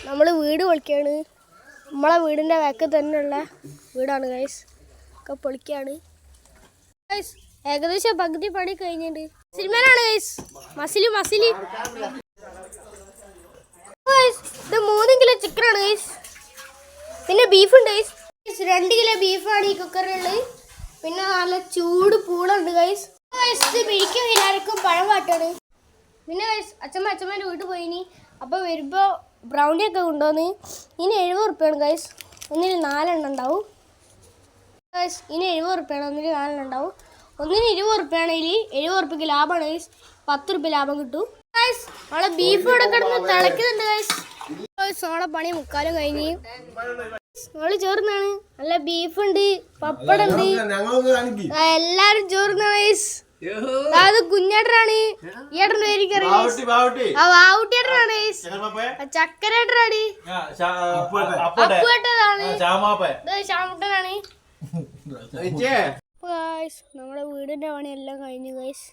നമ്മൾ വീട് പൊളിക്കുകയാണ്. നമ്മളെ വീടിൻ്റെ ബാക്കിൽ തന്നെയുള്ള വീടാണ് ഗൈസ്. ഒക്കെ പൊളിക്കുകയാണ് ഗൈസ്. ഏകദേശം പകുതി പണി കഴിഞ്ഞിട്ടുണ്ട്. സിനിമയിലാണ് ഗൈസ്. മസിലി ഇത് 3 കിലോ ചിക്കനാണ് ഗൈസ്. പിന്നെ ബീഫുണ്ട് ഗൈസ്. 2 കിലോ ബീഫാണ് ഈ കുക്കറിലുള്ളത്. പിന്നെ നല്ല ചൂട് പൂളുണ്ട് ഗൈസ്. പിരിക്കും എല്ലാവർക്കും പഴം വാട്ടാണ്. പിന്നെ ഗൈസ് അച്ഛമ്മേൻ്റെ വീട്ടിൽ പോയിനി. അപ്പോൾ വരുമ്പോൾ ബ്രൗണിയൊക്കെ കൊണ്ടുവന്ന്. ഇനി 70 ഉറുപ്പ്യാണ് ഗൈസ്. ഒന്നിന് 4 എണ്ണം ഉണ്ടാവും ഗൈസ്. ഇനി 70 ഉറുപ്പ്യാണ്. ഒന്നിന് 4 എണ്ണം ഉണ്ടാവും. ഒന്നിന് 20 ഉറുപ്പ്യാണെങ്കിൽ 70 ഉറുപ്പ്യക്ക് ലാഭമാണ് ഗൈസ്. 10 ഉറുപ്പ്യ ലാഭം കിട്ടും ഗൈസ്. നമ്മളെ ബീഫ് ഇവിടെ കിടന്ന് തിളയ്ക്കുന്നുണ്ട് ഗൈസ്. നമ്മളെ പണി മുക്കാലും കഴിഞ്ഞ് നമ്മള് ചോറുന്നാണ്. നല്ല ബീഫുണ്ട്, പപ്പടം ഉണ്ട്, എല്ലാരും ചോറുന്നാണ് ഗൈസ്. അത് കുഞ്ഞേട്ടനാണ്. ഏട്ടൻ്റെ പേരിക്കറിയാം. വാവുട്ടിയേട്ടനാണ് ഗൈസ്. ചക്കരേട്ടനാണ്. അപ്പുവേട്ടനാണ്. ശ്യാമുട്ടനാണ്. ഗൈസ് നമ്മുടെ വീടിൻ്റെ പണിയെല്ലാം കഴിഞ്ഞു ഗൈസ്.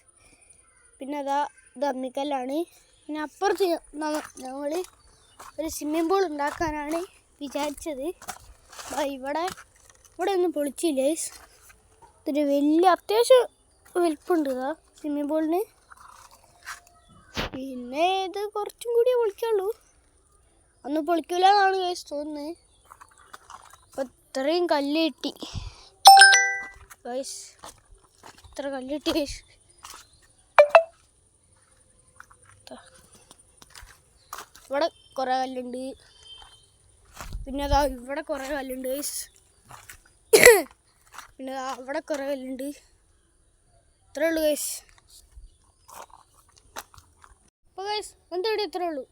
പിന്നെ ഇത് അമ്മിക്കല്ലാണ്. പിന്നെ അപ്പുറത്ത് ഞങ്ങൾ ഒരു സ്വിമ്മിംഗ് പൂൾ ഉണ്ടാക്കാനാണ് വിചാരിച്ചത്. ഇവിടെ ഒന്നും പൊളിച്ചില്ല ഗൈസ്. ഇതൊരു വലിയ അത്യാവശ്യം വലിപ്പമുണ്ട് സ്വിമ്മിംഗ് പൂളിന്. പിന്നെ ഇത് കുറച്ചും കൂടി പൊളിക്കുള്ളൂ. ഒന്ന് പൊളിക്കില്ല എന്നാണ് ഗൈസ് തോന്നുന്നത്. അപ്പം ഇത്രയും കല്ല് കിട്ടി ഗൈസ്. ഇത്ര കല്ല് കിട്ടി ഗൈസ്. ഇവിടെ കുറേ കല്ലുണ്ട്. പിന്നെ ഇവിടെ കുറേ കല്ലുണ്ട് ഗൈസ്. പിന്നെ അവിടെ കുറേ കല്ലുണ്ട്. ഇത്രേ ഉള്ളൂ ഗൈസ്. അപ്പോൾ ഗൈസ് എന്താ ഇവിടെ ഇത്രേ ഉള്ളൂ.